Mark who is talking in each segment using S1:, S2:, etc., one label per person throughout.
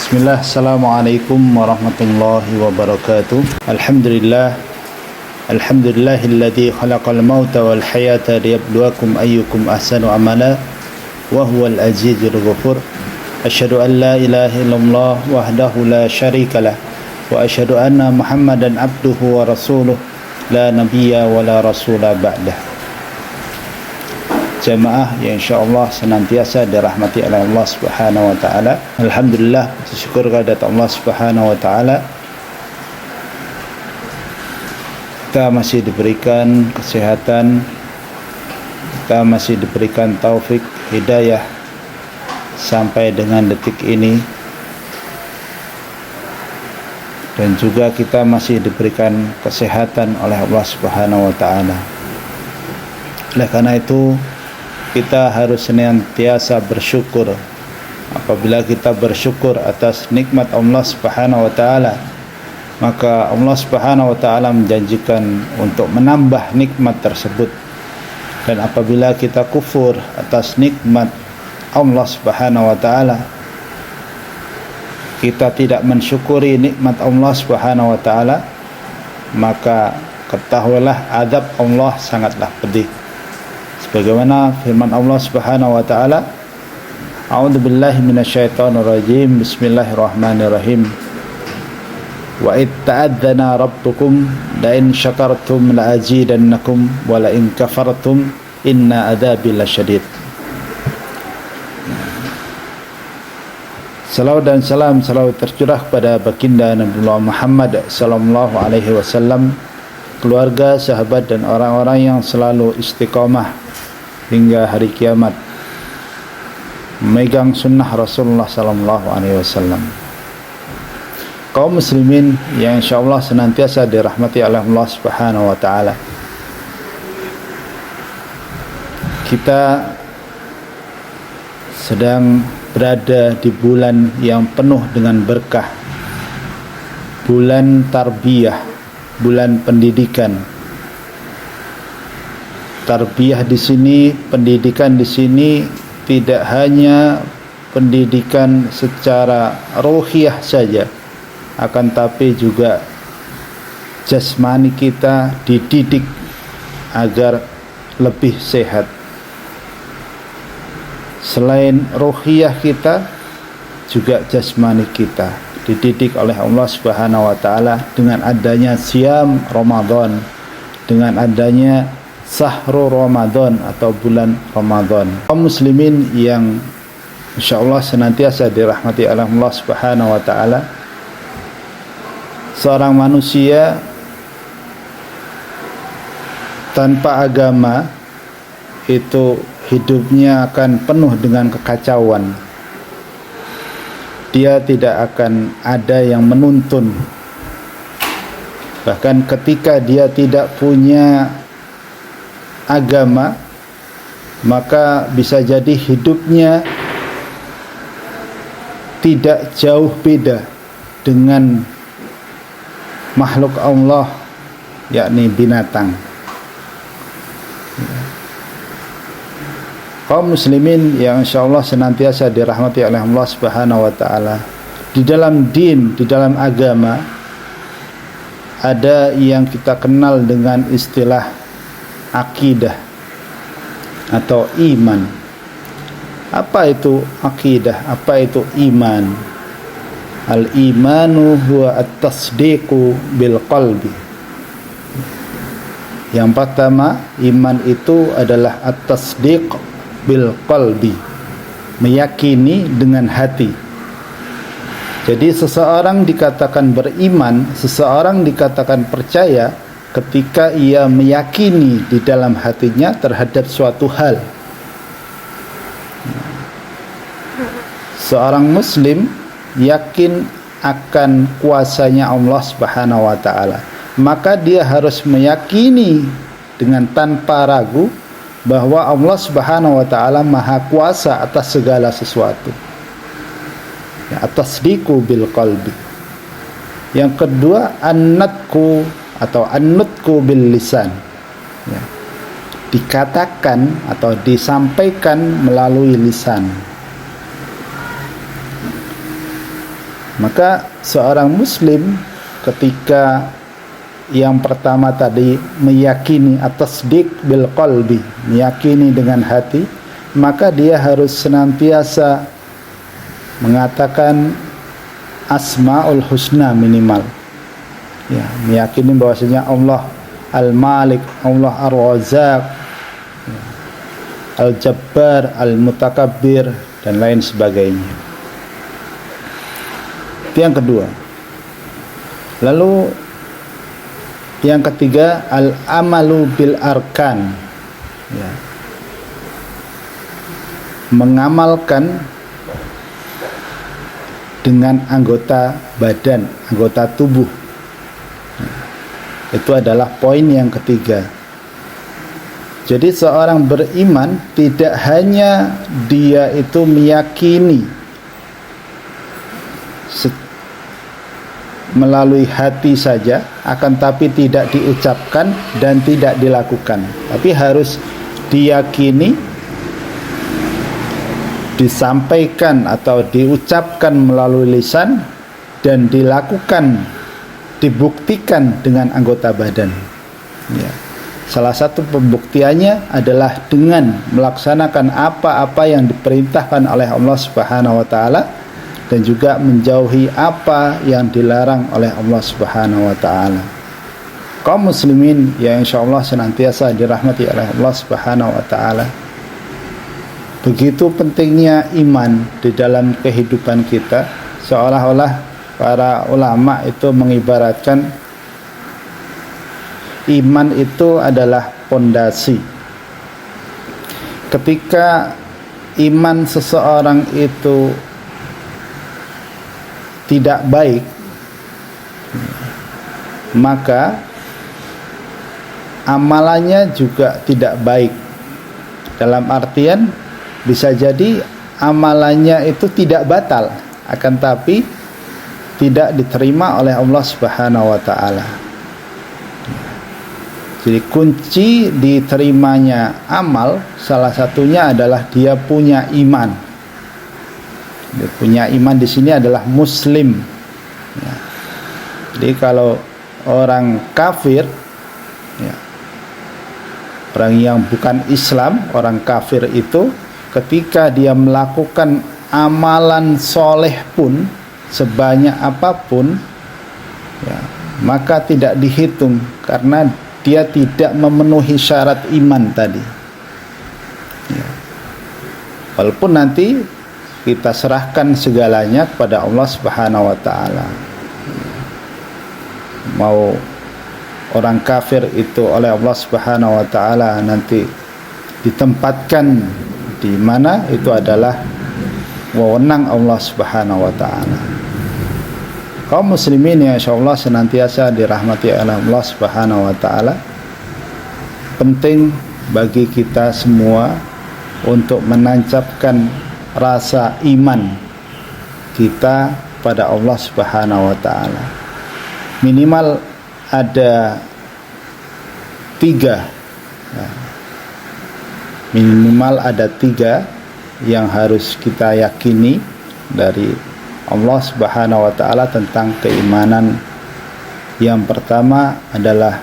S1: Bismillah, Assalamualaikum warahmatullahi wabarakatuh. Alhamdulillahilladzi khalaqal mauta wal hayata liyabluwakum ayyukum ahsanu amala wa huwal azizul ghafur. Asyhadu an la ilaha illallah wahdahu la syarikalah wa asyhadu anna Muhammadan abduhu wa rasuluh la nabiyya wa la rasula ba'dah. Jamaah yang insyaallah senantiasa dirahmati oleh Allah Subhanahu wa taala. Alhamdulillah, bersyukur kepada Allah Subhanahu wa taala. Kita masih diberikan kesehatan, kita masih diberikan taufik, hidayah sampai dengan detik ini. Dan juga kita masih diberikan kesehatan oleh Allah Subhanahu wa taala. Oleh karena itu kita harus senantiasa bersyukur. Apabila kita bersyukur atas nikmat Allah Subhanahu wa taala, maka Allah Subhanahu wa taala menjanjikan untuk menambah nikmat tersebut. Dan apabila kita kufur atas nikmat Allah Subhanahu wa taala, kita tidak mensyukuri nikmat Allah Subhanahu wa taala, maka ketahuilah azab Allah sangatlah pedih. Sebagaimana firman Allah Subhanahu wa taala, A'udzubillahi minasyaitonir rajim. Bismillahirrahmanirrahim. Wa id ta'adzana rabbukum la in syakartum la azidannakum wa la in kafartum inna adzabi lasyadid. Salawat dan salam selalu tercurah kepada baginda Nabi Muhammad sallallahu alaihi wasallam, keluarga, sahabat dan orang-orang yang selalu istiqamah hingga hari kiamat memegang sunnah Rasulullah sallallahu alaihi wasallam. Kaum muslimin yang insyaallah senantiasa dirahmati oleh Allah Subhanahu wa taala. Kita sedang berada di bulan yang penuh dengan berkah. Bulan tarbiyah, bulan pendidikan. Tarbiyah di sini, pendidikan di sini tidak hanya pendidikan secara ruhiyah saja, akan tapi juga jasmani kita dididik agar lebih sehat. Selain ruhiyah kita, juga jasmani kita dididik oleh Allah Subhanahu wa taala dengan adanya siam Ramadan, dengan adanya Sahru Ramadan atau bulan Ramadan. Kaum muslimin yang insyaallah senantiasa dirahmati oleh Allah Subhanahu wa taala, seorang manusia tanpa agama itu hidupnya akan penuh dengan kekacauan. Dia tidak akan ada yang menuntun. Bahkan ketika dia tidak punya agama, maka bisa jadi hidupnya tidak jauh beda dengan makhluk Allah, yakni binatang. Kaum muslimin yang insyaallah senantiasa dirahmati oleh Allah Subhanahu wa taala, di dalam din, di dalam agama ada yang kita kenal dengan istilah akidah atau iman. Apa itu akidah? Apa itu iman? Al-imanu huwa at-tasdiqu bil qalbi. Yang pertama, iman itu adalah at-tasdiq bil qalbi, meyakini dengan hati. Jadi seseorang dikatakan beriman, seseorang dikatakan percaya ketika ia meyakini di dalam hatinya terhadap suatu hal. Seorang muslim yakin akan kuasanya Allah Subhanahu wa taala, maka dia harus meyakini dengan tanpa ragu bahwa Allah Subhanahu wa taala maha kuasa atas segala sesuatu. Ya, at-tasdiqu bil qalbi. Yang kedua, an-natqu atau an-nutqu bil lisan. Ya, dikatakan atau disampaikan melalui lisan. Maka seorang muslim ketika yang pertama tadi meyakini at-tasdiq bil qalbi, meyakini dengan hati, maka dia harus senantiasa mengatakan asmaul husna minimal. Ya, meyakini bahwasanya Allah Al-Malik, Allah Ar-Razzaq, Al-Jabbar, Al-Mutakabbir, dan lain sebagainya. Itu yang kedua. Lalu yang ketiga, al-amalu bil arkan, ya. Mengamalkan dengan anggota badan, anggota tubuh. Itu adalah poin yang ketiga. Jadi seorang beriman tidak hanya dia itu meyakini melalui hati saja, akan tapi tidak diucapkan dan tidak dilakukan, tapi harus diyakini, disampaikan atau diucapkan melalui lisan, dan dilakukan, dibuktikan dengan anggota badan. Ya. Salah satu pembuktiannya adalah dengan melaksanakan apa-apa yang diperintahkan oleh Allah Subhanahu wa taala, dan juga menjauhi apa yang dilarang oleh Allah Subhanahu wa taala. Kaum muslimin yang insyaallah senantiasa dirahmati oleh Allah Subhanahu wa taala, begitu pentingnya iman di dalam kehidupan kita, seolah-olah para ulama itu mengibaratkan iman itu adalah pondasi. Ketika iman seseorang itu tidak baik, maka amalannya juga tidak baik. Dalam artian bisa jadi amalannya itu tidak batal, akan tapi tidak diterima oleh Allah Subhanahu wa taala. Jadi kunci diterimanya amal salah satunya adalah dia punya iman. Dia punya iman di sini adalah muslim. Ya. Jadi kalau orang kafir, ya, orang yang bukan Islam, orang kafir itu ketika dia melakukan amalan soleh pun sebanyak apapun, ya, maka tidak dihitung karena dia tidak memenuhi syarat iman tadi. Ya. Walaupun nanti kita serahkan segalanya kepada Allah Subhanahu wa taala. Mau orang kafir itu oleh Allah Subhanahu wa taala nanti ditempatkan di mana, itu adalah wewenang Allah Subhanahu wa taala. Kaum muslimin yang insyaallah senantiasa dirahmati oleh Allah Subhanahu wa taala, penting bagi kita semua untuk menancapkan rasa iman kita pada Allah Subhanahu wa taala. Minimal ada 3, ya. Minimal ada 3 yang harus kita yakini dari Allah Subhanahu wa taala tentang keimanan. Yang pertama adalah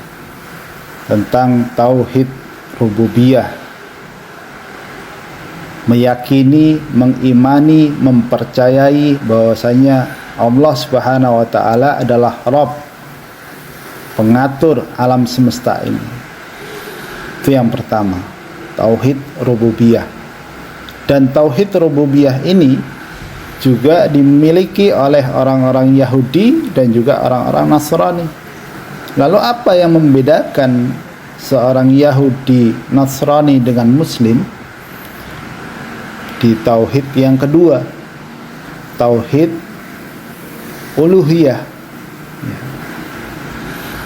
S1: tentang tauhid rububiyah. Meyakini, mengimani, mempercayai bahwasanya Allah Subhanahu wa taala adalah Rabb, pengatur alam semesta ini. Itu yang pertama, tauhid rububiyah. Dan tauhid rububiyah ini juga dimiliki oleh orang-orang Yahudi dan juga orang-orang Nasrani. Lalu apa yang membedakan seorang Yahudi Nasrani dengan Muslim? Di tauhid yang kedua, tauhid uluhiyah.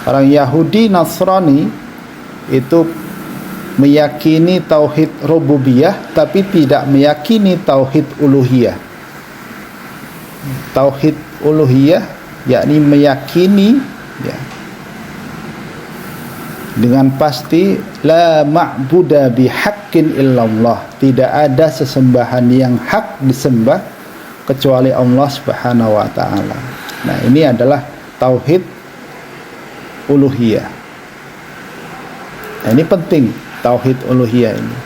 S1: Orang Yahudi Nasrani itu meyakini tauhid rububiyah tapi tidak meyakini tauhid uluhiyah. Tauhid uluhiyah yakni meyakini, ya, dengan pasti la ma'buda bihaqqin illallah, tidak ada sesembahan yang hak disembah kecuali Allah Subhanahu wa taala. Nah, ini adalah tauhid uluhiyah. Nah, ini penting tauhid uluhiyah ini.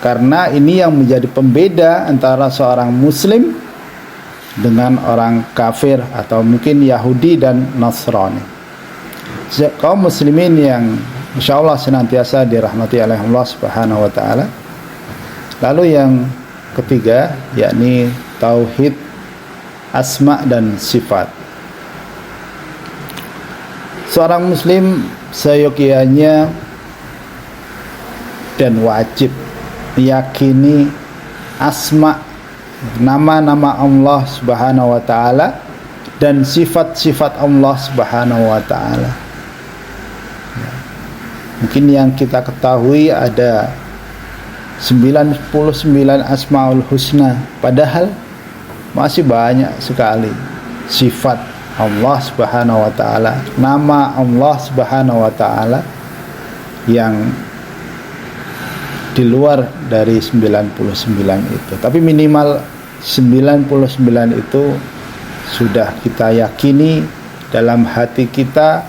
S1: Karena ini yang menjadi pembeda antara seorang muslim dengan orang kafir atau mungkin Yahudi dan Nasrani. Kaum muslimin yang insyaallah senantiasa dirahmati oleh Allah Subhanahu wa taala. Lalu yang ketiga yakni tauhid asma dan sifat. Seorang muslim seyogyanya dan wajib meyakini asma, nama-nama Allah Subhanahu wa taala dan sifat-sifat Allah Subhanahu wa taala. Mungkin yang kita ketahui ada 99 asmaul husna, padahal masih banyak sekali sifat Allah Subhanahu wa taala, nama Allah Subhanahu wa taala yang di luar dari 99 itu. Tapi minimal 99 itu sudah kita yakini dalam hati kita,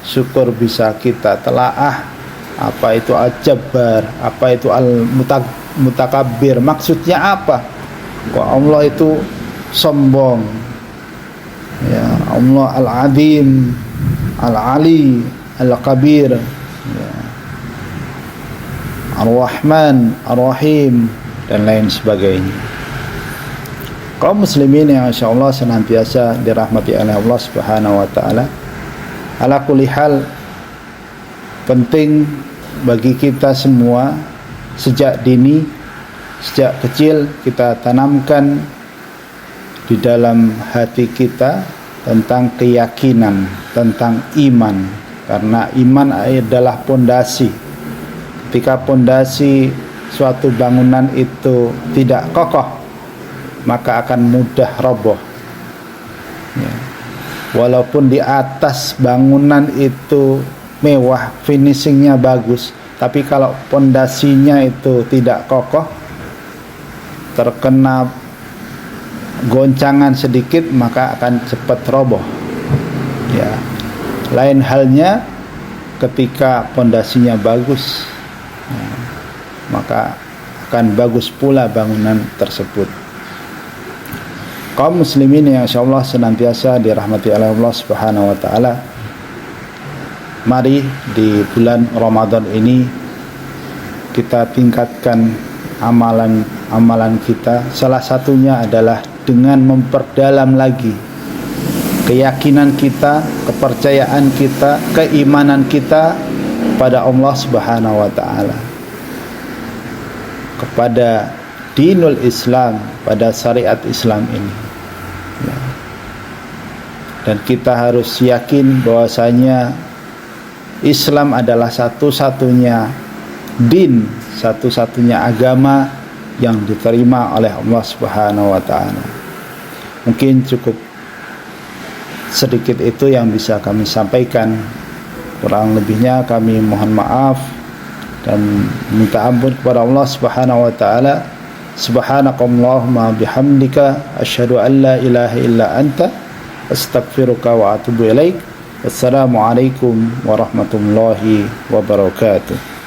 S1: syukur bisa kita telaah apa itu al-jabbar, apa itu al-mutakabbir, maksudnya apa? Kok Allah itu sombong, ya, Allah al-azim, al-ali, al-kabir, ya, ar-rahman, ar-rahim, dan lain sebagainya. Kaum muslimin yang insyaallah senantiasa dirahmati oleh Allah Subhanahu wa taala, ala kulli hal penting bagi kita semua sejak dini, sejak kecil kita tanamkan di dalam hati kita tentang keyakinan, tentang iman. Karena iman adalah pondasi. Ketika pondasi suatu bangunan itu tidak kokoh, maka akan mudah roboh. Ya. Walaupun di atas bangunan itu mewah, finishingnya bagus, tapi kalau pondasinya itu tidak kokoh, terkena goncangan sedikit maka akan cepat roboh. Ya. Lain halnya ketika pondasinya bagus, ya, maka akan bagus pula bangunan tersebut. Kaum muslimin yang insyaallah senantiasa dirahmati oleh Allah Subhanahu wa taala, mari di bulan Ramadan ini kita tingkatkan amalan kita. Salah satunya adalah dengan memperdalam lagi keyakinan kita, kepercayaan kita, keimanan kita pada Allah Subhanahu wa taala, kepada dinul Islam, pada syariat Islam ini. Ya. Dan kita harus yakin bahwasanya Islam adalah satu-satunya din, satu-satunya agama yang diterima oleh Allah Subhanahu wa taala. Mungkin cukup sedikit itu yang bisa kami sampaikan. Kurang lebihnya kami mohon maaf dan minta ampun kepada Allah Subhanahu wa taala. Subhanakallahumma bihamdika asyhadu an la ilaha illa anta astaghfiruka wa atubu ilaik. Wassalamualaikum warahmatullahi wabarakatuh.